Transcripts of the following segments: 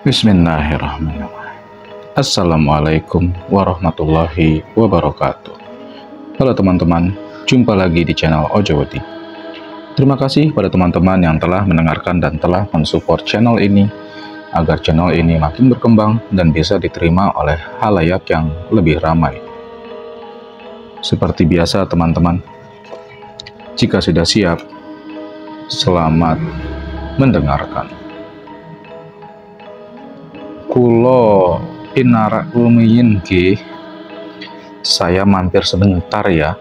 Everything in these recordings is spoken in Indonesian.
Bismillahirrahmanirrahim. Assalamualaikum warahmatullahi wabarakatuh. Halo teman-teman, jumpa lagi di channel Ojowodi. Terima kasih pada teman-teman yang telah mendengarkan dan telah mensupport channel ini, agar channel ini makin berkembang dan bisa diterima oleh halayak yang lebih ramai. Seperti biasa teman-teman, jika sudah siap, selamat mendengarkan. Kulo inarak lumiyin ge, saya mampir sebentar ya.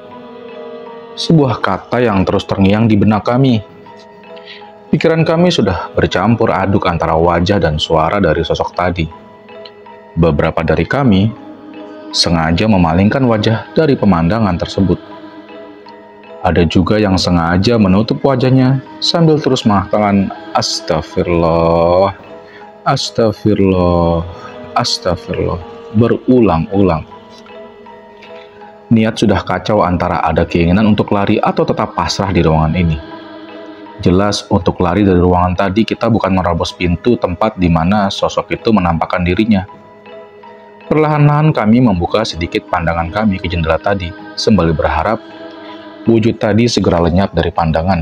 Sebuah kata yang terus terngiang di benak kami. Pikiran kami sudah bercampur aduk antara wajah dan suara dari sosok tadi. Beberapa dari kami sengaja memalingkan wajah dari pemandangan tersebut. Ada juga yang sengaja menutup wajahnya sambil terus mengatakan astagfirullah, astagfirullah, astagfirullah berulang-ulang. Niat sudah kacau antara ada keinginan untuk lari atau tetap pasrah di ruangan ini. Jelas untuk lari dari ruangan tadi kita bukan menerobos pintu tempat di mana sosok itu menampakkan dirinya. Perlahan-lahan kami membuka sedikit pandangan kami ke jendela tadi, sembari berharap wujud tadi segera lenyap dari pandangan.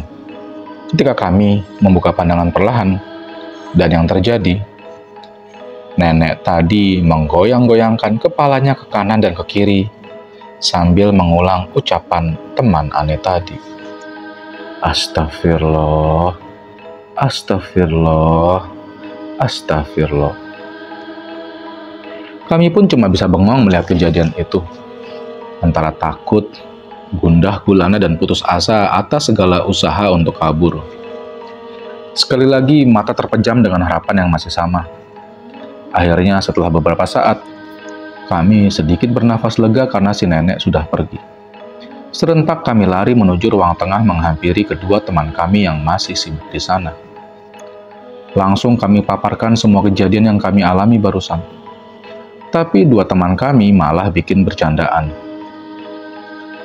Ketika kami membuka pandangan perlahan, dan yang terjadi, nenek tadi menggoyang-goyangkan kepalanya ke kanan dan ke kiri, sambil mengulang ucapan teman aneh tadi. Astagfirullah, astagfirullah, astagfirullah. Kami pun cuma bisa bengong melihat kejadian itu. Antara takut, gundah gulana dan putus asa atas segala usaha untuk kabur. Sekali lagi mata terpejam dengan harapan yang masih sama. Akhirnya setelah beberapa saat, kami sedikit bernafas lega karena si nenek sudah pergi. Serentak kami lari menuju ruang tengah menghampiri kedua teman kami yang masih sibuk di sana. Langsung kami paparkan semua kejadian yang kami alami barusan. Tapi dua teman kami malah bikin bercandaan.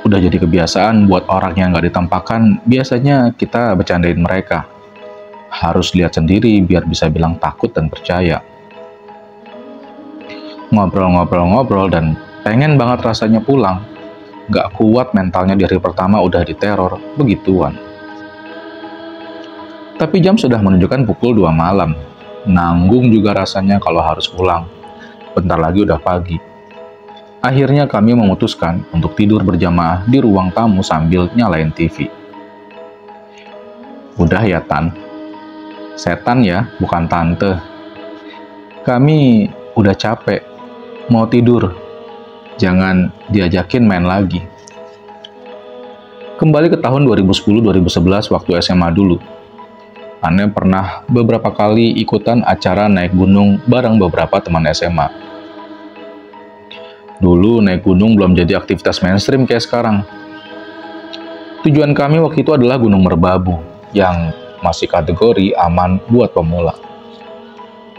Udah jadi kebiasaan buat orang yang gak ditampakkan, biasanya kita bercandain mereka. Harus lihat sendiri biar bisa bilang takut dan percaya. Ngobrol-ngobrol dan pengen banget rasanya pulang. Gak kuat mentalnya di hari pertama udah diteror, begituan. Tapi jam sudah menunjukkan pukul 2 malam. Nanggung juga rasanya kalau harus pulang. Bentar lagi udah pagi. Akhirnya kami memutuskan untuk tidur berjamaah di ruang tamu sambil nyalain TV. Udah ya Tan, setan ya, bukan tante. Kami udah capek, mau tidur. Jangan diajakin main lagi. Kembali ke tahun 2010-2011 waktu SMA dulu. Aneh pernah beberapa kali ikutan acara naik gunung bareng beberapa teman SMA. Dulu naik gunung belum jadi aktivitas mainstream kayak sekarang. Tujuan kami waktu itu adalah Gunung Merbabu, yang masih kategori aman buat pemula.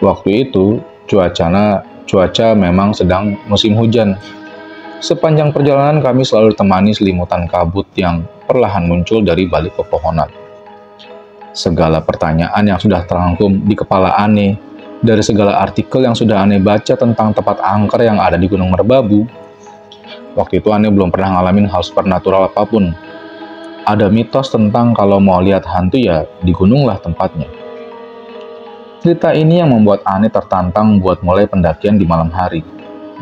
Waktu itu, cuaca memang sedang musim hujan. Sepanjang perjalanan kami selalu ditemani selimutan kabut yang perlahan muncul dari balik pepohonan. Segala pertanyaan yang sudah terangkum di kepala Aneh, dari segala artikel yang sudah Aneh baca tentang tempat angker yang ada di Gunung Merbabu. Waktu itu Aneh belum pernah ngalamin hal supernatural apapun. Ada mitos tentang kalau mau lihat hantu ya di gunung lah tempatnya. Cerita ini yang membuat Aneh tertantang buat mulai pendakian di malam hari.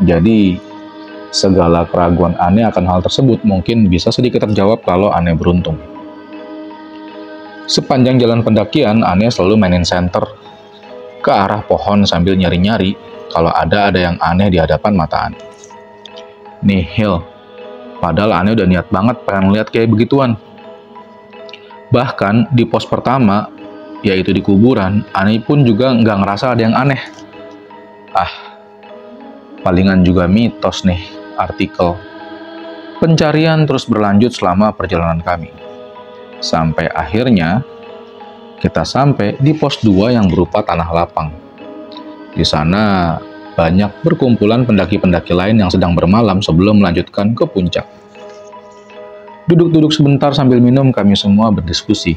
Jadi, segala keraguan Aneh akan hal tersebut mungkin bisa sedikit terjawab kalau Aneh beruntung. Sepanjang jalan pendakian, Aneh selalu mainin senter ke arah pohon sambil nyari-nyari kalau ada yang aneh di hadapan mata Aneh. Nihil, padahal Aneh udah niat banget pengen lihat kayak begituan. Bahkan di pos pertama, yaitu di kuburan, Aneh pun juga nggak ngerasa ada yang aneh. Palingan juga mitos nih artikel. Pencarian terus berlanjut selama perjalanan kami. Sampai akhirnya kita sampai di pos 2 yang berupa tanah lapang. Di sana banyak berkumpulan pendaki-pendaki lain yang sedang bermalam sebelum melanjutkan ke puncak. Duduk-duduk sebentar sambil minum, kami semua berdiskusi.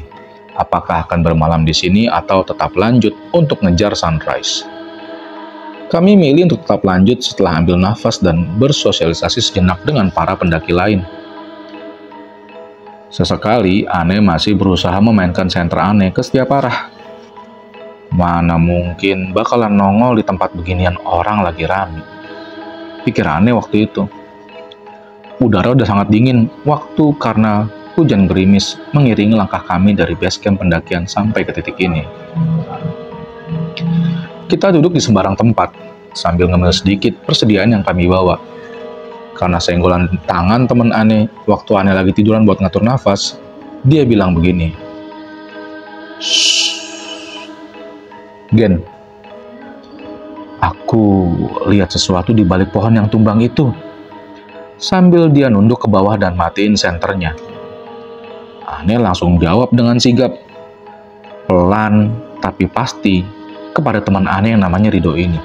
Apakah akan bermalam di sini atau tetap lanjut untuk ngejar sunrise? Kami milih untuk tetap lanjut setelah ambil nafas dan bersosialisasi sejenak dengan para pendaki lain. Sesekali, Ane masih berusaha memainkan senter Ane ke setiap arah. Mana mungkin bakalan nongol di tempat beginian orang lagi rame. Pikir Ane waktu itu. Udara udah sangat dingin waktu karena hujan gerimis mengiringi langkah kami dari base camp pendakian sampai ke titik ini. Kita duduk di sembarang tempat, sambil ngemil sedikit persediaan yang kami bawa. Karena senggolan tangan temen Ane, waktu Ane lagi tiduran buat ngatur nafas, dia bilang begini. "Shh, Gen, aku lihat sesuatu di balik pohon yang tumbang itu." Sambil dia nunduk ke bawah dan matiin senternya. Ane langsung jawab dengan sigap, pelan tapi pasti, kepada teman Ane yang namanya Rido ini.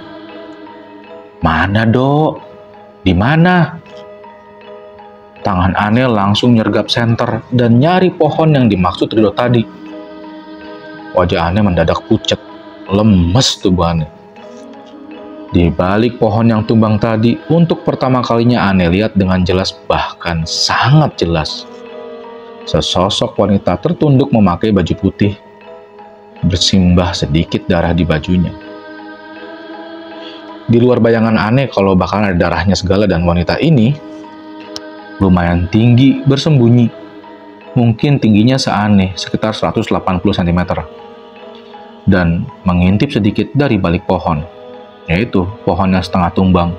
"Mana, Dok? Di mana?" Tangan Ane langsung nyergap senter dan nyari pohon yang dimaksud Rido tadi. Wajah Ane mendadak pucat, lemes tubuh Ane. Di balik pohon yang tumbang tadi, untuk pertama kalinya Ane lihat dengan jelas, bahkan sangat jelas. Sesosok wanita tertunduk memakai baju putih, bersimbah sedikit darah di bajunya. Di luar bayangan Ane kalau bakalan ada darahnya segala, dan wanita ini lumayan tinggi bersembunyi. Mungkin tingginya seAne sekitar 180 cm. Dan mengintip sedikit dari balik pohon, yaitu pohon yang setengah tumbang.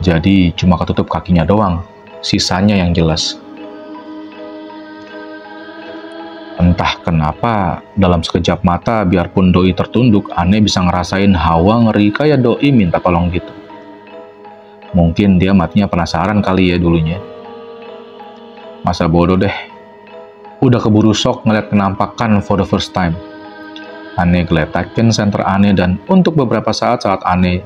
Jadi cuma ketutup kakinya doang, sisanya yang jelas. Entah kenapa, dalam sekejap mata, biarpun doi tertunduk, Ane bisa ngerasain hawa ngeri kayak doi minta tolong gitu. Mungkin dia matinya penasaran kali ya dulunya. Masa bodoh deh. Udah keburu shock ngeliat penampakan for the first time. Ane geletakin senter Ane, dan untuk beberapa saat Ane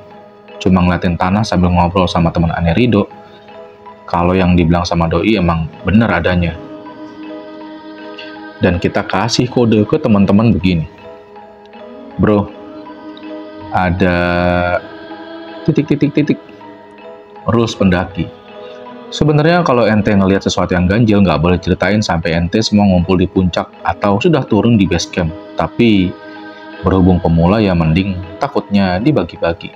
cuma ngeliatin tanah sambil ngobrol sama teman Ane Rido. Kalau yang dibilang sama doi emang bener adanya. Dan kita kasih kode ke teman-teman begini. "Bro, ada titik-titik-titik rules pendaki. Sebenarnya kalau ente ngelihat sesuatu yang ganjil, nggak boleh ceritain sampai ente semua ngumpul di puncak atau sudah turun di base camp. Tapi berhubung pemula ya mending takutnya dibagi-bagi."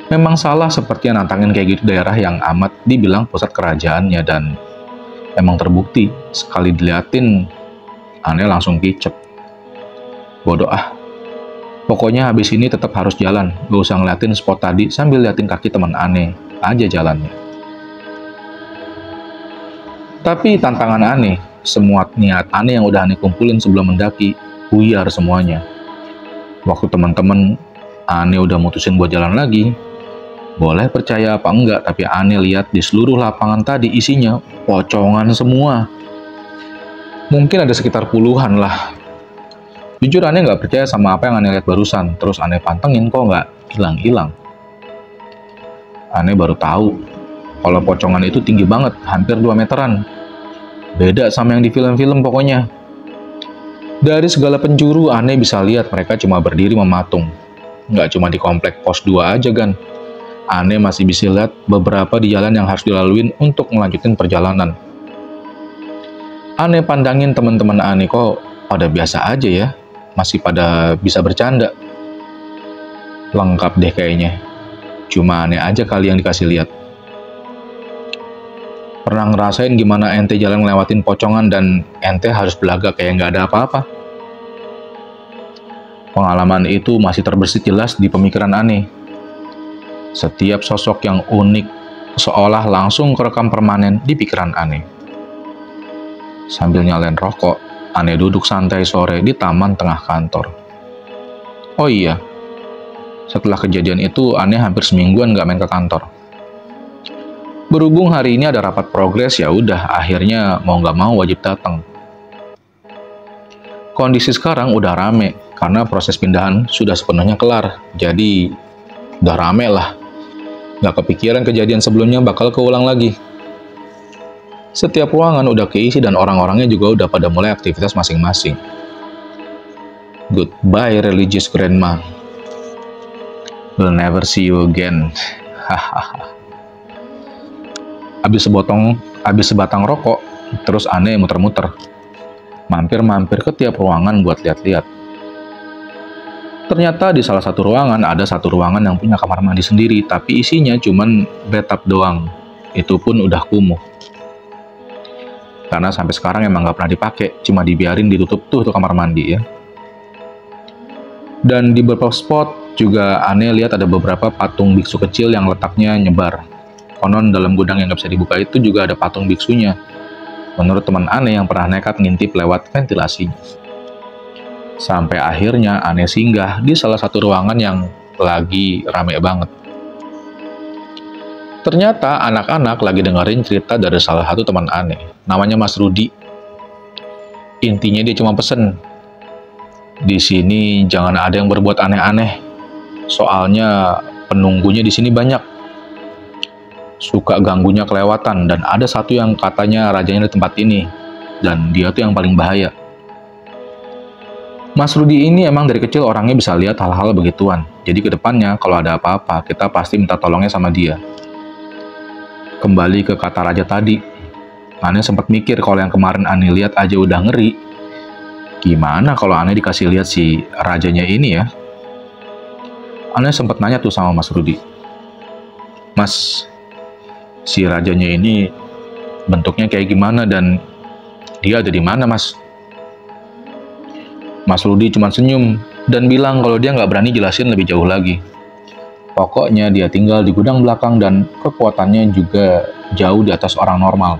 Memang salah seperti yang nantangin kayak gitu daerah yang amat dibilang pusat kerajaannya, dan emang terbukti, sekali diliatin, Ane langsung kicep. Bodoh ah. Pokoknya habis ini tetap harus jalan, gak usah ngeliatin spot tadi sambil liatin kaki teman Ane aja jalannya. Tapi tantangan Ane, semua niat Ane yang udah Ane kumpulin sebelum mendaki, buyar semuanya. Waktu teman-teman Ane udah mutusin buat jalan lagi, boleh percaya apa enggak, tapi Ane lihat di seluruh lapangan tadi isinya pocongan semua. Mungkin ada sekitar puluhan lah. Jujur Ane nggak percaya sama apa yang Ane lihat barusan, terus Ane pantengin kok nggak hilang-hilang. Ane baru tahu kalau pocongan itu tinggi banget, hampir 2 meteran. Beda sama yang di film-film pokoknya. Dari segala penjuru Ane bisa lihat mereka cuma berdiri mematung. Nggak cuma di komplek pos 2 aja kan. Ane masih bisa lihat beberapa di jalan yang harus dilaluin untuk melanjutin perjalanan. Ane pandangin teman-teman Ane kok pada biasa aja ya, masih pada bisa bercanda. Lengkap deh kayaknya, cuma Ane aja kali yang dikasih lihat. Pernah ngerasain gimana ente jalan ngelewatin pocongan dan ente harus belaga kayak nggak ada apa-apa? Pengalaman itu masih terbersit jelas di pemikiran Ane. Setiap sosok yang unik seolah langsung kerekam permanen di pikiran Ane. Sambil nyalain rokok, Ane duduk santai sore di taman tengah kantor. Oh iya, setelah kejadian itu Ane hampir semingguan nggak main ke kantor. Berhubung hari ini ada rapat progres, ya udah akhirnya mau nggak mau wajib datang. Kondisi sekarang udah rame karena proses pindahan sudah sepenuhnya kelar, jadi udah rame lah. Gak kepikiran kejadian sebelumnya bakal keulang lagi. Setiap ruangan udah keisi dan orang-orangnya juga udah pada mulai aktivitas masing-masing. Goodbye religious grandma. We'll never see you again. Hahaha. Habis sebatang rokok, terus Ane muter-muter. Mampir-mampir ke tiap ruangan buat lihat-lihat. Ternyata di salah satu ruangan ada satu ruangan yang punya kamar mandi sendiri, tapi isinya cuman bathtub doang. Itu pun udah kumuh. Karena sampai sekarang emang nggak pernah dipakai, cuma dibiarin ditutup tuh kamar mandi ya. Dan di beberapa spot juga Ane lihat ada beberapa patung biksu kecil yang letaknya nyebar. Konon dalam gudang yang nggak bisa dibuka itu juga ada patung biksunya. Menurut teman Ane yang pernah nekat ngintip lewat ventilasinya. Sampai akhirnya Ane singgah di salah satu ruangan yang lagi rame banget. Ternyata anak-anak lagi dengerin cerita dari salah satu teman Ane, namanya Mas Rudi. Intinya dia cuma pesen, di sini jangan ada yang berbuat aneh-aneh, soalnya penunggunya di sini banyak. Suka ganggunya kelewatan, dan ada satu yang katanya rajanya di tempat ini, dan dia tuh yang paling bahaya. Mas Rudi ini emang dari kecil orangnya bisa lihat hal-hal begituan, jadi kedepannya kalau ada apa-apa, kita pasti minta tolongnya sama dia. Kembali ke kata raja tadi, Ane sempat mikir kalau yang kemarin Ane lihat aja udah ngeri. Gimana kalau Ane dikasih lihat si rajanya ini ya? Ane sempat nanya tuh sama Mas Rudi. Mas, si rajanya ini bentuknya kayak gimana dan dia ada di mana, Mas? Mas Rudi cuma senyum dan bilang kalau dia nggak berani jelasin lebih jauh lagi. Pokoknya dia tinggal di gudang belakang dan kekuatannya juga jauh di atas orang normal.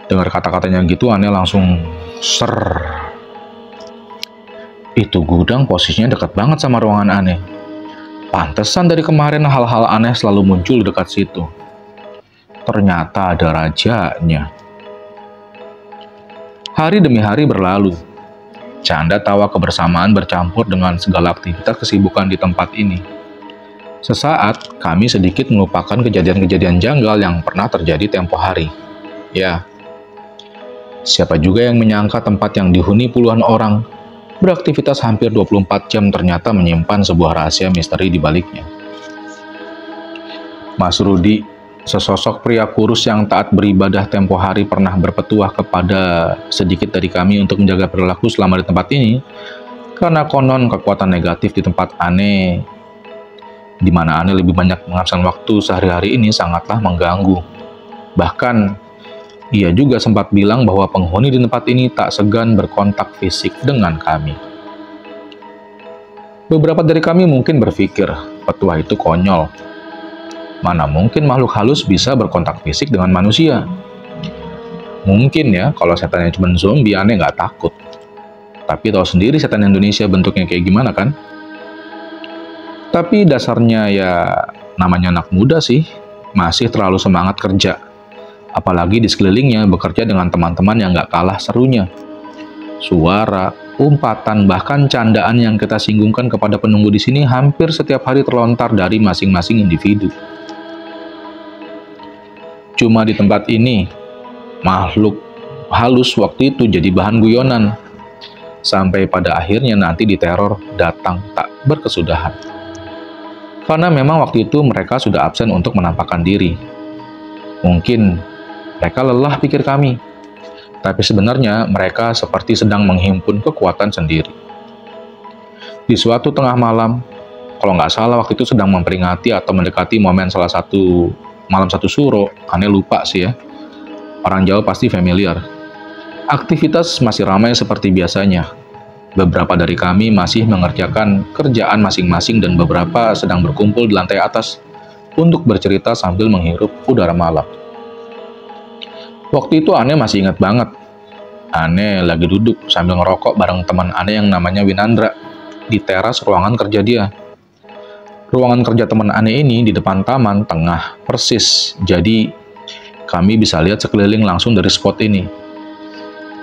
Dengar kata-katanya gitu, Ane langsung ser. Itu gudang posisinya dekat banget sama ruangan Ane. Pantesan dari kemarin hal-hal aneh selalu muncul dekat situ. Ternyata ada rajanya. Hari demi hari berlalu. Canda tawa kebersamaan bercampur dengan segala aktivitas kesibukan di tempat ini. Sesaat, kami sedikit melupakan kejadian-kejadian janggal yang pernah terjadi tempo hari. Ya, siapa juga yang menyangka tempat yang dihuni puluhan orang, beraktivitas hampir 24 jam ternyata menyimpan sebuah rahasia misteri di baliknya. Mas Rudi, sesosok pria kurus yang taat beribadah tempo hari pernah berpetuah kepada sedikit dari kami untuk menjaga perilaku selama di tempat ini, karena konon kekuatan negatif di tempat Ane, di mana Ane lebih banyak menghabiskan waktu sehari-hari ini sangatlah mengganggu. Bahkan, ia juga sempat bilang bahwa penghuni di tempat ini tak segan berkontak fisik dengan kami. Beberapa dari kami mungkin berpikir, petua itu konyol. Mana mungkin makhluk halus bisa berkontak fisik dengan manusia? Mungkin ya, kalau setannya cuma zombie, Ane nggak takut. Tapi tahu sendiri setan Indonesia bentuknya kayak gimana kan? Tapi dasarnya ya namanya anak muda sih, masih terlalu semangat kerja. Apalagi di sekelilingnya bekerja dengan teman-teman yang nggak kalah serunya. Suara, umpatan, bahkan candaan yang kita singgungkan kepada penunggu di sini hampir setiap hari terlontar dari masing-masing individu. Cuma di tempat ini, makhluk halus waktu itu jadi bahan guyonan. Sampai pada akhirnya nanti diteror datang tak berkesudahan. Karena memang waktu itu mereka sudah absen untuk menampakkan diri. Mungkin mereka lelah pikir kami. Tapi sebenarnya mereka seperti sedang menghimpun kekuatan sendiri. Di suatu tengah malam, kalau nggak salah waktu itu sedang memperingati atau mendekati momen salah satu malam satu suro, Ane lupa sih ya. Orang Jawa pasti familiar. Aktivitas masih ramai seperti biasanya. Beberapa dari kami masih mengerjakan kerjaan masing-masing dan beberapa sedang berkumpul di lantai atas untuk bercerita sambil menghirup udara malam. Waktu itu Ane masih ingat banget. Ane lagi duduk sambil ngerokok bareng teman Ane yang namanya Winandra di teras ruangan kerja dia. Ruangan kerja teman Ane ini di depan taman tengah persis, jadi kami bisa lihat sekeliling langsung dari spot ini.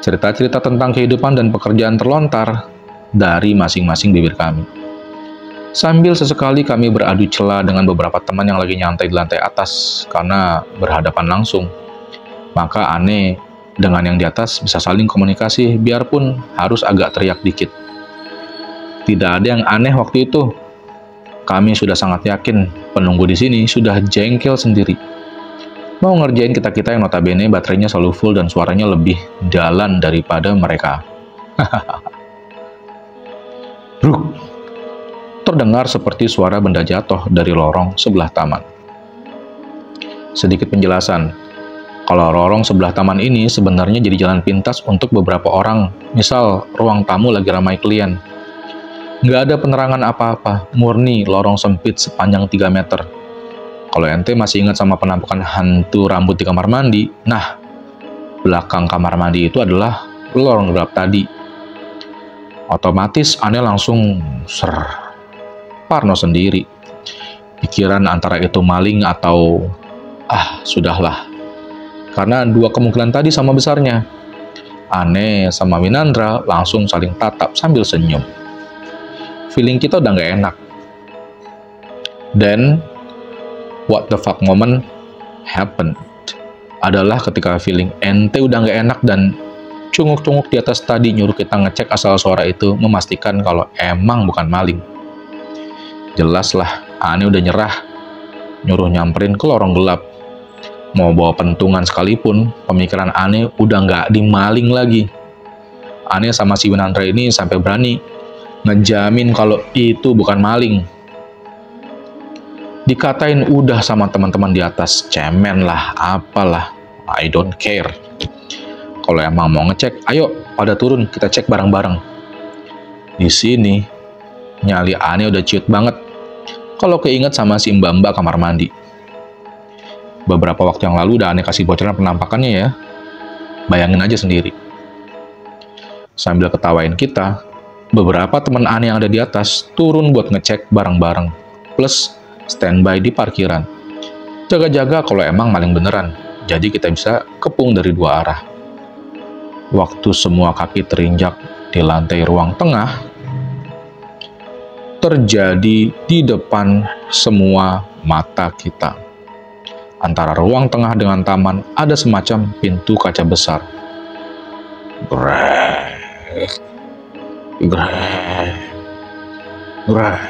Cerita-cerita tentang kehidupan dan pekerjaan terlontar dari masing-masing bibir kami. Sambil sesekali kami beradu celah dengan beberapa teman yang lagi nyantai di lantai atas karena berhadapan langsung. Maka Ane dengan yang di atas bisa saling komunikasi biarpun harus agak teriak dikit. Tidak ada yang aneh waktu itu. Kami sudah sangat yakin penunggu di sini sudah jengkel sendiri. Mau ngerjain kita-kita yang notabene baterainya selalu full dan suaranya lebih dalam daripada mereka. Bruk! Terdengar seperti suara benda jatuh dari lorong sebelah taman. Sedikit penjelasan. Kalau lorong sebelah taman ini sebenarnya jadi jalan pintas untuk beberapa orang. Misal, ruang tamu lagi ramai klien. Nggak ada penerangan apa-apa, murni lorong sempit sepanjang 3 meter. Kalau ente masih ingat sama penampakan hantu rambut di kamar mandi, nah, belakang kamar mandi itu adalah lorong gelap tadi. Otomatis Ane langsung parno sendiri. Pikiran antara itu maling atau sudahlah. Karena dua kemungkinan tadi sama besarnya. Ane sama Winandra langsung saling tatap sambil senyum. Feeling kita udah nggak enak. Then, what the fuck moment happened adalah ketika feeling ente udah nggak enak dan cunguk-cunguk di atas tadi nyuruh kita ngecek asal suara itu, memastikan kalau emang bukan maling. Jelas lah, Ane udah nyerah, nyuruh nyamperin ke lorong gelap. Mau bawa pentungan sekalipun, pemikiran Ane udah nggak dimaling lagi. Ane sama si Winandra ini sampai berani ngejamin kalau itu bukan maling. Dikatain udah sama teman-teman di atas, cemen lah, apalah, I don't care. Kalau emang mau ngecek, ayo pada turun, kita cek bareng-bareng. Di sini, nyali Ane udah ciut banget kalau keinget sama si mbak-mbak kamar mandi. Beberapa waktu yang lalu udah Ane kasih bocoran penampakannya ya. Bayangin aja sendiri. Sambil ketawain kita, beberapa teman Ane yang ada di atas turun buat ngecek bareng-bareng. Plus standby di parkiran. Jaga-jaga kalau emang maling beneran. Jadi kita bisa kepung dari 2 arah. Waktu semua kaki terinjak di lantai ruang tengah, terjadi di depan semua mata kita. Antara ruang tengah dengan taman ada semacam pintu kaca besar. Grek, grek, grek.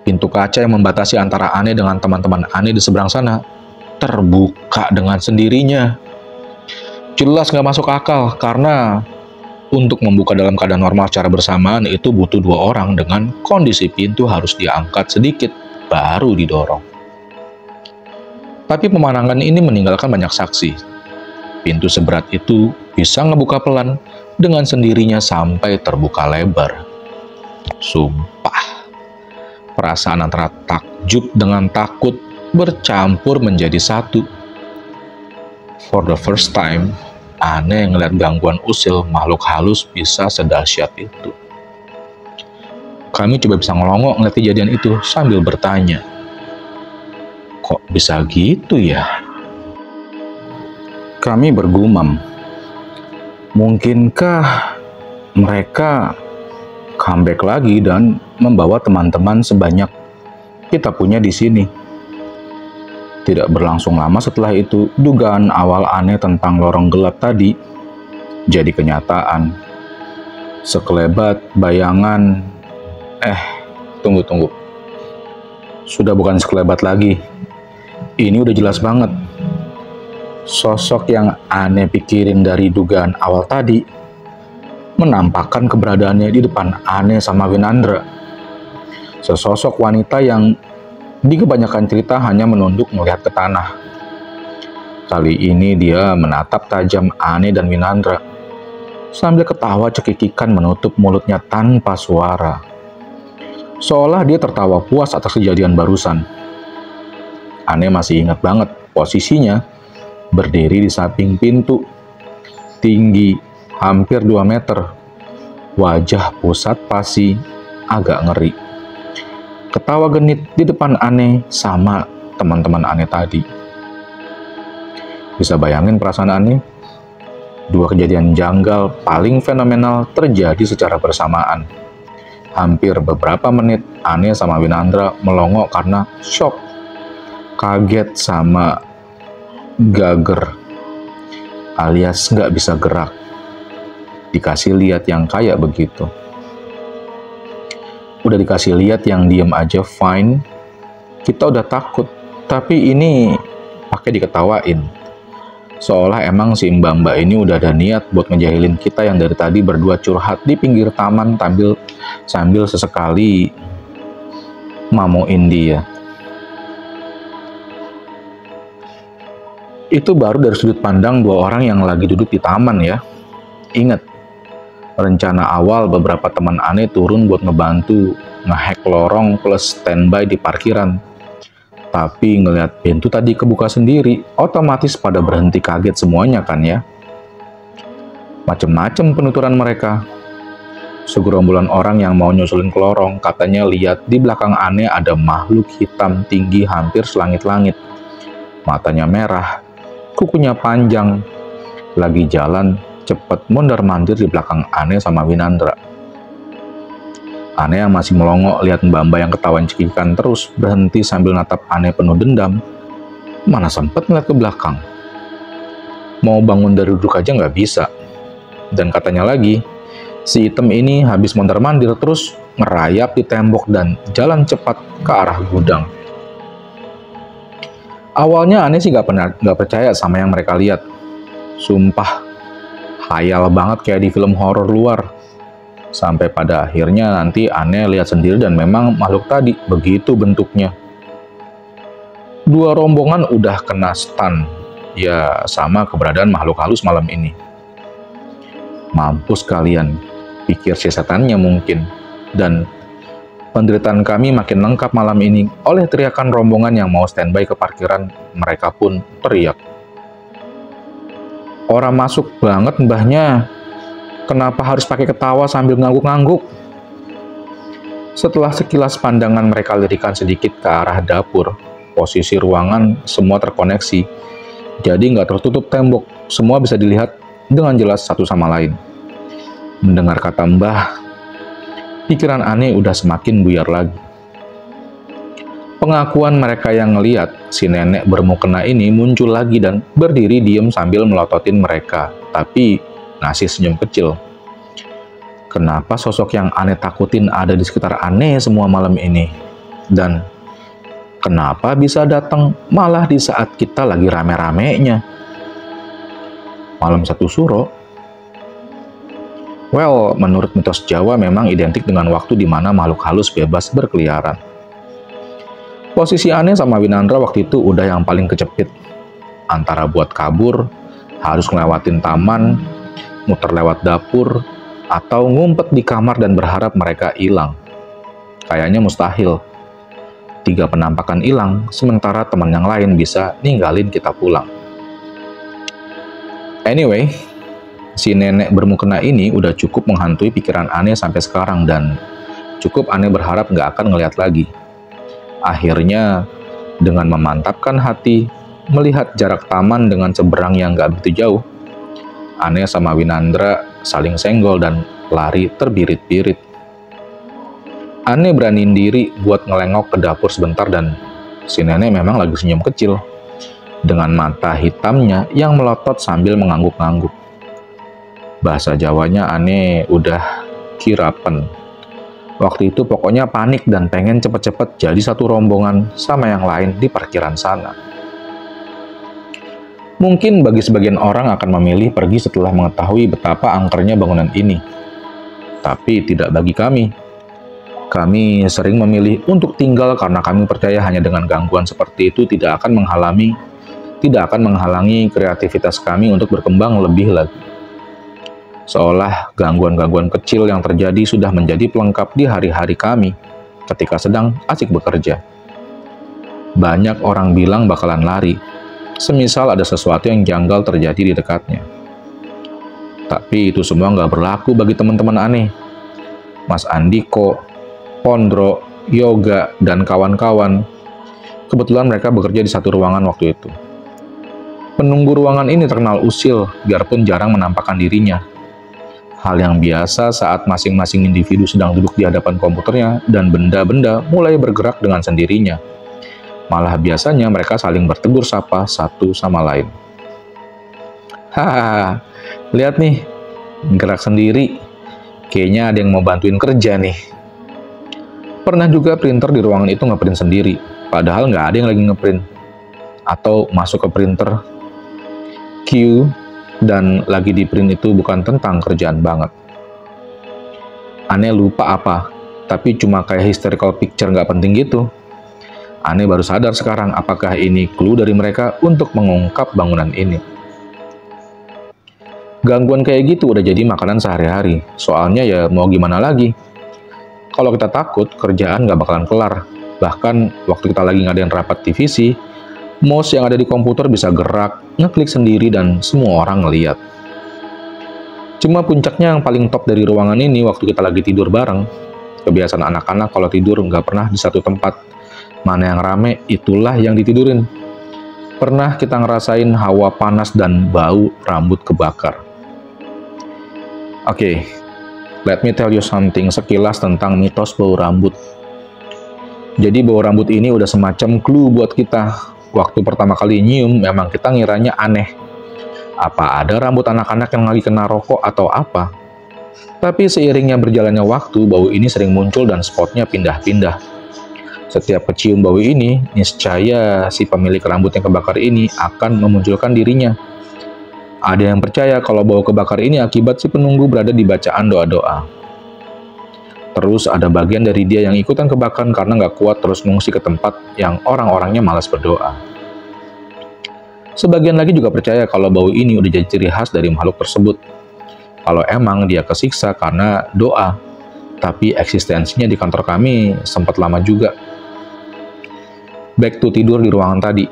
Pintu kaca yang membatasi antara Ane dengan teman-teman Ane di seberang sana terbuka dengan sendirinya. Jelas nggak masuk akal, karena untuk membuka dalam keadaan normal secara bersamaan itu butuh 2 orang dengan kondisi pintu harus diangkat sedikit, baru didorong. Tapi pemandangan ini meninggalkan banyak saksi. Pintu seberat itu bisa ngebuka pelan dengan sendirinya sampai terbuka lebar. Sumpah, perasaan antara takjub dengan takut bercampur menjadi satu. For the first time, Ane ngeliat gangguan usil makhluk halus bisa sedahsyat itu. Kami coba bisa ngelongok ngeliat kejadian itu sambil bertanya, kok bisa gitu ya? Kami bergumam, mungkinkah mereka comeback lagi dan membawa teman-teman sebanyak kita punya di sini? Tidak berlangsung lama setelah itu, dugaan awal Ane tentang lorong gelap tadi jadi kenyataan. Sekelebat bayangan, tunggu. Sudah bukan sekelebat lagi. Ini udah jelas banget. Sosok yang Ane pikirin dari dugaan awal tadi menampakkan keberadaannya di depan Ane sama Winandra. Sesosok wanita yang di kebanyakan cerita hanya menunduk melihat ke tanah. Kali ini dia menatap tajam Ane dan Winandra, sambil ketawa cekikikan menutup mulutnya tanpa suara. Seolah dia tertawa puas atas kejadian barusan. Ane masih ingat banget posisinya, berdiri di samping pintu, tinggi hampir 2 meter, wajah pusat pasi, agak ngeri. Ketawa genit di depan Ane sama teman-teman Ane tadi. Bisa bayangin perasaan Ane? 2 kejadian janggal paling fenomenal terjadi secara bersamaan. Hampir beberapa menit Ane sama Winandra melongo karena shock, kaget sama gager, alias nggak bisa gerak. Dikasih lihat yang kayak begitu. Udah dikasih lihat yang diem aja fine, kita udah takut, tapi ini pakai diketawain. Seolah emang si mbak-mbak ini udah ada niat buat ngejahilin kita yang dari tadi berdua curhat di pinggir taman sambil sesekali mamoin dia. Itu baru dari sudut pandang dua orang yang lagi duduk di taman ya. Ingat, rencana awal beberapa teman aneh turun buat ngebantu ngehack lorong plus standby di parkiran. Tapi ngelihat pintu tadi kebuka sendiri, otomatis pada berhenti kaget semuanya kan ya. Macem-macem penuturan mereka. Segerombolan orang yang mau nyusulin ke lorong katanya lihat di belakang aneh ada makhluk hitam tinggi hampir selangit-langit. Matanya merah, kukunya panjang, lagi jalan cepet mondar-mandir di belakang aneh sama Winandra. Aneh yang masih melongo lihat mbak-mbak yang ketahuan cekikan terus berhenti sambil natap aneh penuh dendam. Mana sempet ngeliat ke belakang. Mau bangun dari duduk aja nggak bisa. Dan katanya lagi, si hitam ini habis mondar-mandir terus ngerayap di tembok dan jalan cepat ke arah gudang. Awalnya aneh sih nggak percaya sama yang mereka lihat. Sumpah, khayal banget kayak di film horor luar. Sampai pada akhirnya nanti aneh lihat sendiri dan memang makhluk tadi begitu bentuknya. Dua rombongan udah kena stun, ya sama keberadaan makhluk halus malam ini. Mampus kalian, pikir si setannya mungkin. Dan penderitaan kami makin lengkap malam ini oleh teriakan rombongan yang mau standby ke parkiran. Mereka pun teriak. Orang masuk banget mbahnya. Kenapa harus pakai ketawa sambil ngangguk-ngangguk? Setelah sekilas pandangan mereka lirikan sedikit ke arah dapur, posisi ruangan semua terkoneksi. Jadi nggak tertutup tembok, semua bisa dilihat dengan jelas satu sama lain. Mendengar kata mbah, pikiran aneh udah semakin buyar lagi. Pengakuan mereka yang ngeliat si nenek bermukena ini muncul lagi dan berdiri diem sambil melototin mereka, tapi ngasih senyum kecil. Kenapa sosok yang aneh takutin ada di sekitar aneh semua malam ini? Dan kenapa bisa datang malah di saat kita lagi rame-ramenya? Malam satu suro? Well, menurut mitos Jawa memang identik dengan waktu di mana makhluk halus bebas berkeliaran. Posisi aneh sama Winandra waktu itu udah yang paling kecepit. Antara buat kabur, harus ngelewatin taman, muter lewat dapur, atau ngumpet di kamar dan berharap mereka hilang. Kayaknya mustahil. 3 penampakan hilang, sementara teman yang lain bisa ninggalin kita pulang. Anyway, si nenek bermukena ini udah cukup menghantui pikiran aneh sampai sekarang dan cukup aneh berharap nggak akan ngeliat lagi. Akhirnya, dengan memantapkan hati, melihat jarak taman dengan seberang yang nggak begitu jauh, aneh sama Winandra saling senggol dan lari terbirit-birit. Aneh beraniin diri buat ngelengok ke dapur sebentar dan si nenek memang lagi senyum kecil dengan mata hitamnya yang melotot sambil mengangguk-ngangguk. Bahasa Jawanya aneh udah kirapen. Waktu itu pokoknya panik dan pengen cepet-cepet jadi satu rombongan sama yang lain di parkiran sana. Mungkin bagi sebagian orang akan memilih pergi setelah mengetahui betapa angkernya bangunan ini. Tapi tidak bagi kami. Kami sering memilih untuk tinggal karena kami percaya hanya dengan gangguan seperti itu tidak akan menghalangi kreativitas kami untuk berkembang lebih lagi. Seolah gangguan-gangguan kecil yang terjadi sudah menjadi pelengkap di hari-hari kami ketika sedang asik bekerja. Banyak orang bilang bakalan lari, semisal ada sesuatu yang janggal terjadi di dekatnya. Tapi itu semua nggak berlaku bagi teman-teman aneh. Mas Andiko, Pondro, Yoga, dan kawan-kawan. Kebetulan mereka bekerja di satu ruangan waktu itu. Penunggu ruangan ini terkenal usil, biarpun jarang menampakkan dirinya. Hal yang biasa saat masing-masing individu sedang duduk di hadapan komputernya dan benda-benda mulai bergerak dengan sendirinya. Malah biasanya mereka saling bertegur sapa satu sama lain. Hahaha, lihat nih, gerak sendiri. Kayaknya ada yang mau bantuin kerja nih. Pernah juga printer di ruangan itu ngeprint sendiri, padahal nggak ada yang lagi ngeprint. Atau masuk ke printer, queue, dan lagi di print itu bukan tentang kerjaan banget. Aneh lupa apa, tapi cuma kayak historical picture nggak penting gitu. Aneh baru sadar sekarang apakah ini clue dari mereka untuk mengungkap bangunan ini. Gangguan kayak gitu udah jadi makanan sehari-hari, soalnya ya mau gimana lagi. Kalau kita takut, kerjaan nggak bakalan kelar. Bahkan waktu kita lagi ngadain rapat divisi, mouse yang ada di komputer bisa gerak, ngeklik sendiri, dan semua orang ngeliat. Cuma puncaknya yang paling top dari ruangan ini waktu kita lagi tidur bareng. Kebiasaan anak-anak kalau tidur nggak pernah di satu tempat. Mana yang rame, itulah yang ditidurin. Pernah kita ngerasain hawa panas dan bau rambut kebakar. Oke. Let me tell you something sekilas tentang mitos bau rambut. Jadi bau rambut ini udah semacam clue buat kita. Waktu pertama kali nyium, memang kita ngiranya aneh. Apa ada rambut anak-anak yang lagi kena rokok atau apa? Tapi seiringnya berjalannya waktu, bau ini sering muncul dan spotnya pindah-pindah. Setiap kecium bau ini, niscaya si pemilik rambut yang kebakar ini akan memunculkan dirinya. Ada yang percaya kalau bau kebakar ini akibat si penunggu berada di bacaan doa-doa. Terus ada bagian dari dia yang ikutan kebakaran karena nggak kuat terus ngungsi ke tempat yang orang-orangnya malas berdoa. Sebagian lagi juga percaya kalau bau ini udah jadi ciri khas dari makhluk tersebut. Kalau emang dia kesiksa karena doa, tapi eksistensinya di kantor kami sempat lama juga. Back to tidur di ruangan tadi.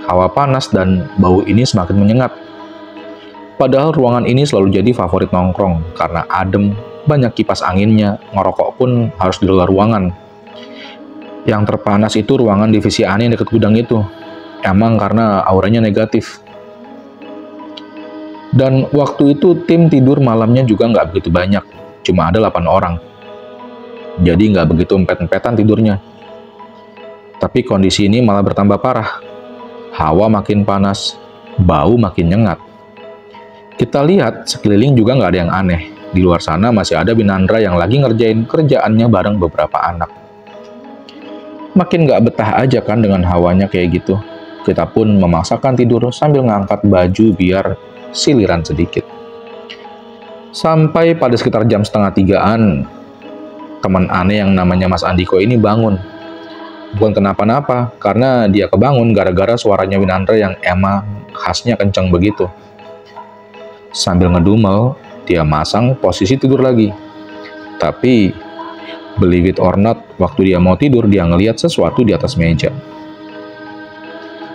Hawa panas dan bau ini semakin menyengat. Padahal ruangan ini selalu jadi favorit nongkrong karena adem, banyak kipas anginnya, ngerokok pun harus di luar ruangan. Yang terpanas itu ruangan divisi aneh dekat gudang itu. Emang karena auranya negatif. Dan waktu itu tim tidur malamnya juga nggak begitu banyak, cuma ada 8 orang. Jadi nggak begitu empet-empetan tidurnya. Tapi kondisi ini malah bertambah parah. Hawa makin panas, bau makin nyengat. Kita lihat sekeliling juga nggak ada yang aneh. Di luar sana masih ada Binandra yang lagi ngerjain kerjaannya bareng beberapa anak. Makin nggak betah aja kan dengan hawanya kayak gitu. Kita pun memaksakan tidur sambil ngangkat baju biar siliran sedikit. Sampai pada sekitar jam 2:30-an, teman aneh yang namanya Mas Andiko ini bangun. Bukan kenapa-napa, karena dia kebangun gara-gara suaranya Winandra yang emang khasnya kencang begitu. Sambil ngedumel, dia masang posisi tidur lagi. Tapi, believe it or not, waktu dia mau tidur, dia ngelihat sesuatu di atas meja.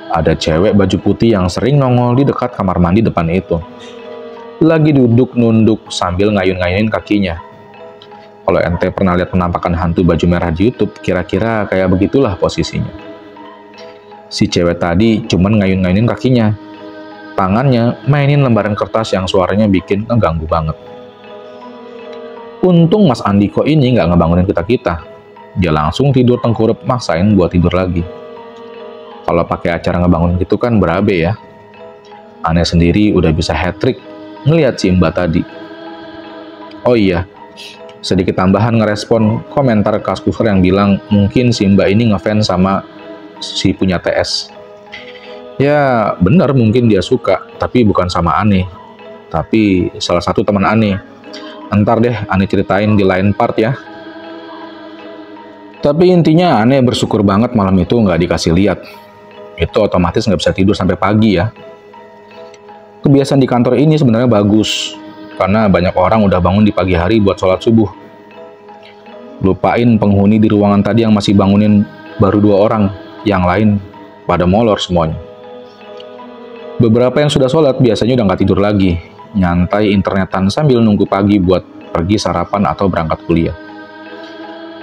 Ada cewek baju putih yang sering nongol di dekat kamar mandi depan itu. Lagi duduk nunduk sambil ngayun-ngayunin kakinya. Kalau ente pernah lihat penampakan hantu baju merah di YouTube, kira-kira kayak begitulah posisinya. Si cewek tadi cuman ngayun-ngayunin kakinya. Tangannya mainin lembaran kertas yang suaranya bikin ngeganggu banget. Untung Mas Andiko ini nggak ngebangunin kita-kita. Dia langsung tidur tengkurap maksain buat tidur lagi. Kalau pakai acara ngebangun gitu kan berabe ya. Aneh sendiri udah bisa hat-trick ngelihat si Mbak tadi. Oh iya, sedikit tambahan ngerespon komentar Kaskuser yang bilang mungkin si Mbak ini ngefans sama si punya TS. Ya benar mungkin dia suka, tapi bukan sama Aneh. Tapi salah satu teman Aneh. Ntar deh Aneh ceritain di lain part ya. Tapi intinya Aneh bersyukur banget malam itu nggak dikasih lihat. Itu otomatis nggak bisa tidur sampai pagi ya. Kebiasaan di kantor ini sebenarnya bagus, karena banyak orang udah bangun di pagi hari buat sholat subuh. Lupain penghuni di ruangan tadi yang masih bangunin baru 2 orang, yang lain pada molor semuanya. Beberapa yang sudah sholat biasanya udah nggak tidur lagi, nyantai internetan sambil nunggu pagi buat pergi sarapan atau berangkat kuliah.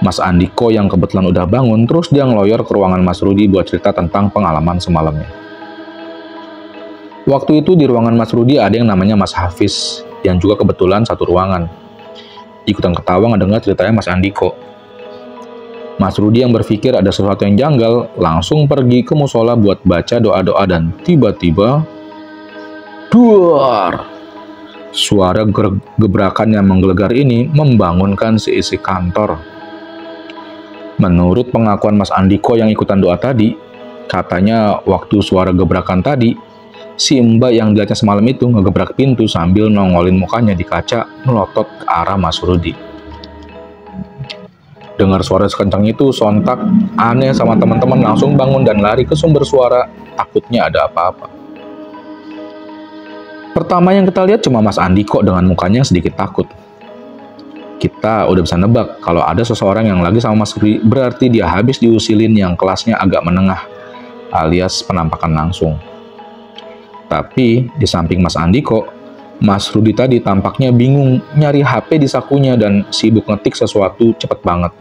Mas Andiko yang kebetulan udah bangun, terus dia ngeloyor ke ruangan Mas Rudi buat cerita tentang pengalaman semalamnya. Waktu itu di ruangan Mas Rudi ada yang namanya Mas Hafiz, yang juga kebetulan satu ruangan. Ikutan ketawa ngedengar ceritanya Mas Andiko. Mas Rudi yang berpikir ada sesuatu yang janggal, langsung pergi ke musola buat baca doa-doa dan tiba-tiba, duar! Suara gebrakan yang menggelegar ini membangunkan seisi kantor. Menurut pengakuan Mas Andiko yang ikutan doa tadi, katanya waktu suara gebrakan tadi, si Mbak yang dilihatnya semalam itu ngegebrak pintu sambil nongolin mukanya di kaca melotot ke arah Mas Rudi. Dengar suara sekencang itu, sontak Aneh sama teman-teman langsung bangun dan lari ke sumber suara, takutnya ada apa-apa. Pertama yang kita lihat cuma Mas Andiko dengan mukanya sedikit takut. Kita udah bisa nebak kalau ada seseorang yang lagi sama Mas Rudi, berarti dia habis diusilin yang kelasnya agak menengah, alias penampakan langsung. Tapi di samping Mas Andiko, Mas Rudi tadi tampaknya bingung nyari HP di sakunya dan sibuk ngetik sesuatu cepet banget.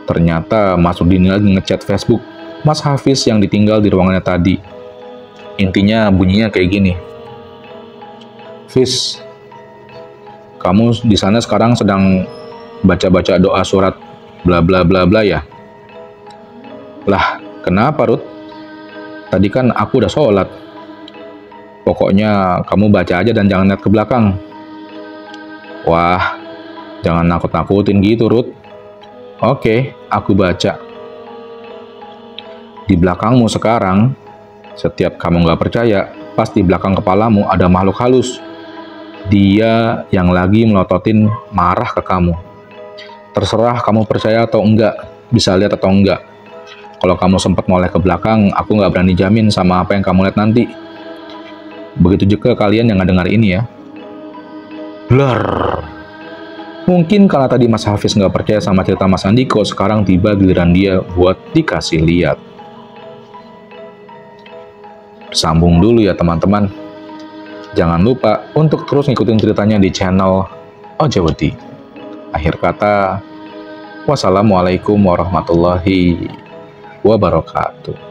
Ternyata Mas Rudi ini lagi ngechat Facebook Mas Hafiz yang ditinggal di ruangannya tadi. Intinya bunyinya kayak gini. Fiz, kamu di sana sekarang sedang baca-baca doa surat bla bla bla bla ya? Lah, kenapa Ruth? Tadi kan aku udah sholat. Pokoknya kamu baca aja dan jangan lihat ke belakang. Wah, jangan nakut-nakutin gitu Ruth. Oke, aku baca. Di belakangmu sekarang, setiap kamu nggak percaya, pas di belakang kepalamu ada makhluk halus. Dia yang lagi melototin marah ke kamu. Terserah kamu percaya atau enggak, bisa lihat atau enggak. Kalau kamu sempat noleh ke belakang, aku nggak berani jamin sama apa yang kamu lihat nanti. Begitu juga kalian yang ngedengar ini ya. Blar. Mungkin karena tadi Mas Hafiz nggak percaya sama cerita Mas Andiko, sekarang tiba giliran dia buat dikasih lihat. Sambung dulu ya teman-teman. Jangan lupa untuk terus ngikutin ceritanya di channel Ojawati. Akhir kata, wassalamualaikum warahmatullahi wabarakatuh.